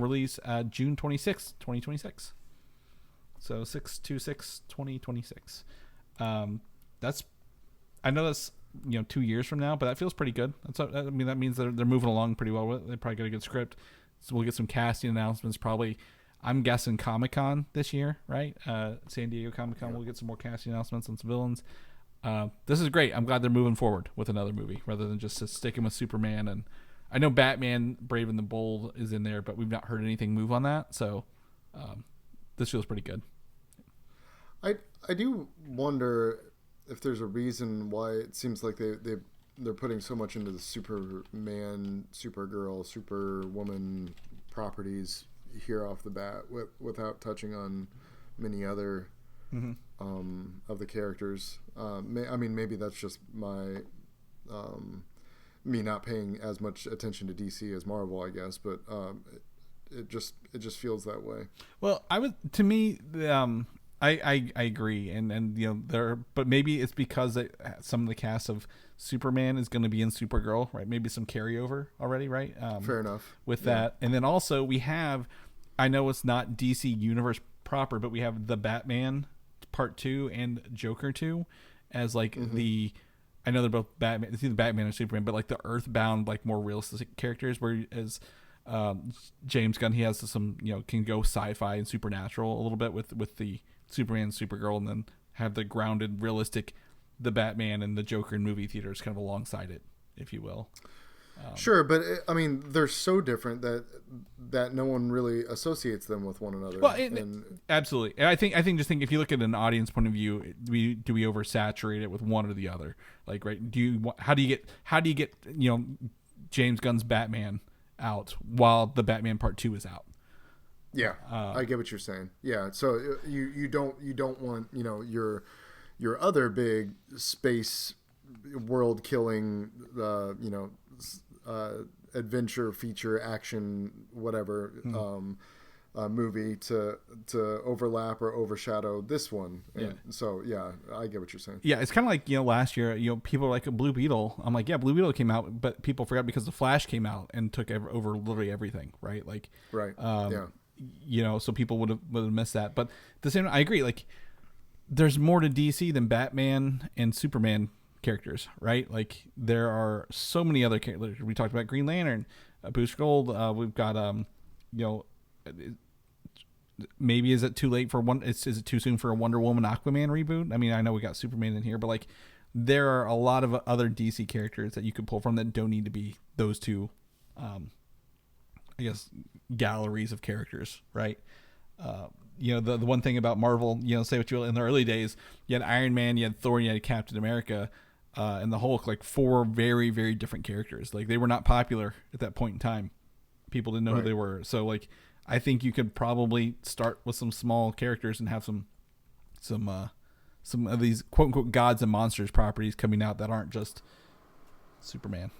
release June 26th, 2026. So 6/26/2026. That's, I know that's 2 years from now, but that feels pretty good. I mean, that means they're moving along pretty well. They probably got a good script. So we'll get some casting announcements probably. I'm guessing Comic-Con this year, right? San Diego Comic-Con. We'll get some more casting announcements on some villains. This is great. I'm glad they're moving forward with another movie rather than just sticking with Superman. And I know Batman Brave and the Bold is in there, but we've not heard anything move on that. So this feels pretty good. I do wonder if there's a reason why it seems like they're putting so much into the Superman, Supergirl, Superwoman properties here off the bat without touching on many other of the characters. I mean, maybe that's just my me not paying as much attention to DC as Marvel, I guess, but it just feels that way. Well, to me, I agree, and but maybe it's because some of the cast of Superman is going to be in Supergirl, right? Maybe some carryover already, right? Fair enough. With that, and then also we have, I know it's not DC Universe proper, but we have the Batman Part 2 and Joker 2 as like I know they're both Batman. It's either Batman or Superman, but like the Earthbound, like more realistic characters. Whereas James Gunn, he has some can go sci-fi and supernatural a little bit with the Superman, Supergirl, and then have the grounded, realistic, the Batman and the Joker in movie theaters kind of alongside it, if you will. Sure, but I mean, they're so different that no one really associates them with one another. Well, absolutely. And I think if you look at an audience point of view, do we oversaturate it with one or the other? Like, right? How do you get James Gunn's Batman out while the Batman Part 2 is out? Yeah, I get what you're saying. Yeah, so you don't want your other big space world killing adventure feature action whatever movie to overlap or overshadow this one. And so yeah, I get what you're saying. Yeah, it's kind of like last year people were like a Blue Beetle. I'm like, yeah, Blue Beetle came out, but people forgot because the Flash came out and took over literally everything, right? Like right. So people would have missed that. But at the same time, I agree. Like, there's more to DC than Batman and Superman characters, right? Like, there are so many other characters. We talked about Green Lantern, Booster Gold. We've got maybe is it too late for one? Is it too soon for a Wonder Woman Aquaman reboot? I mean, I know we got Superman in here, but like, there are a lot of other DC characters that you could pull from that don't need to be those two. I guess galleries of characters, right? The one thing about Marvel, say what you will, in the early days, you had Iron Man, you had Thor, you had Captain America, and the Hulk, like 4 very, very different characters. Like, they were not popular at that point in time. People didn't know who they were. So like, I think you could probably start with some small characters and have some of these quote unquote gods and monsters properties coming out that aren't just Superman.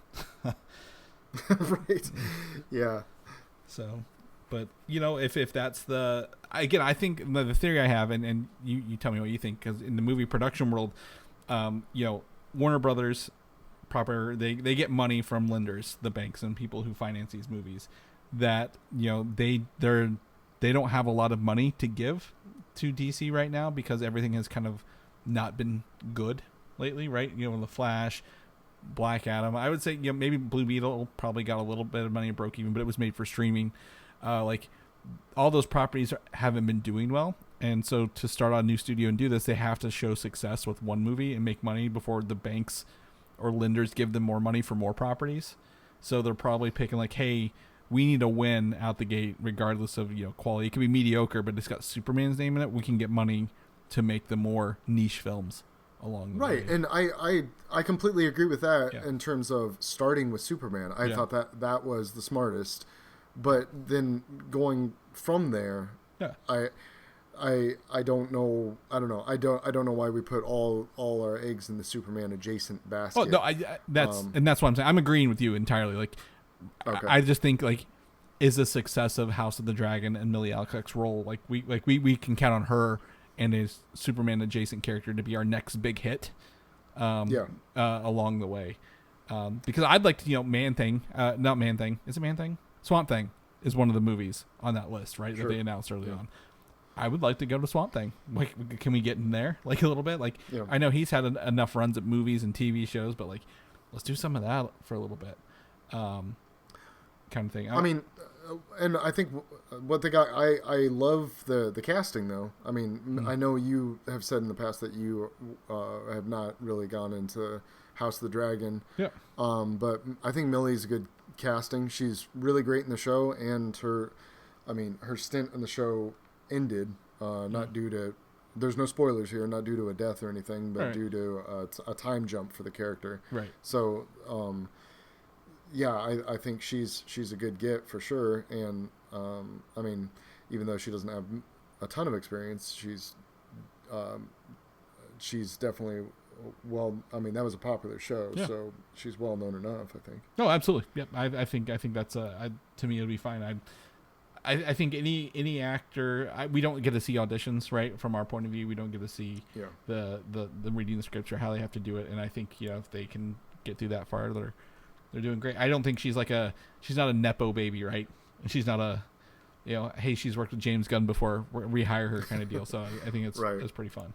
Right. Yeah. So, but if that's I think the theory I have, and you tell me what you think, because in the movie production world, Warner Brothers proper, they get money from lenders, the banks and people who finance these movies, that they don't have a lot of money to give to DC right now because everything has kind of not been good lately, right? The Flash, Black Adam. I would say maybe Blue Beetle probably got a little bit of money and broke even, but it was made for streaming. Like, all those properties haven't been doing well, and so to start a new studio and do this, they have to show success with one movie and make money before the banks or lenders give them more money for more properties. So they're probably picking like, hey, we need a win out the gate regardless of quality. It could be mediocre, but it's got Superman's name in it. We can get money to make the more niche films along the way. And I completely agree with that. In terms of starting with Superman. I thought that was the smartest, but then going from there, I don't know why we put all our eggs in the Superman adjacent basket. Oh no, that's what I'm saying. I'm agreeing with you entirely. Like, okay. I just think, like, is the success of House of the Dragon and Millie Alcock's role, we can count on her and his Superman adjacent character to be our next big hit along the way. Because I'd like to, Man Thing, not Man Thing. Is it Man Thing? Swamp Thing. is one of the movies on that list, right? Sure. That they announced early on. I would like to go to Swamp Thing. Like, can we get in there like a little bit? Like, I know he's had enough runs at movies and TV shows, but like, let's do some of that for a little bit, kind of thing. I mean, and I think what they got, I love the casting though. I mean, I know you have said in the past that you have not really gone into House of the Dragon. Yeah. But I think Millie's a good casting. She's really great in the show, and her stint in the show ended not due to, there's no spoilers here, not due to a death or anything, but due to a time jump for the character. Right. So, I think she's a good get for sure. And I mean, even though she doesn't have a ton of experience, she's definitely that was a popular show, so she's well known enough, I think. No, absolutely. Yep. I think that's to me it'll be fine. I think any actor, we don't get to see auditions, right? From our point of view, we don't get to see the reading the scripts or how they have to do it. And I think if they can get through that far, they're doing great. I don't think she's not a nepo baby, right? She's not a hey, she's worked with James Gunn before, rehire her kind of deal. So I think it's pretty fun.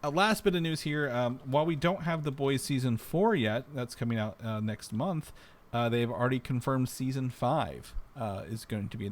Last bit of news here. While we don't have The Boys season 4 yet, that's coming out next month. They've already confirmed season 5 is going to be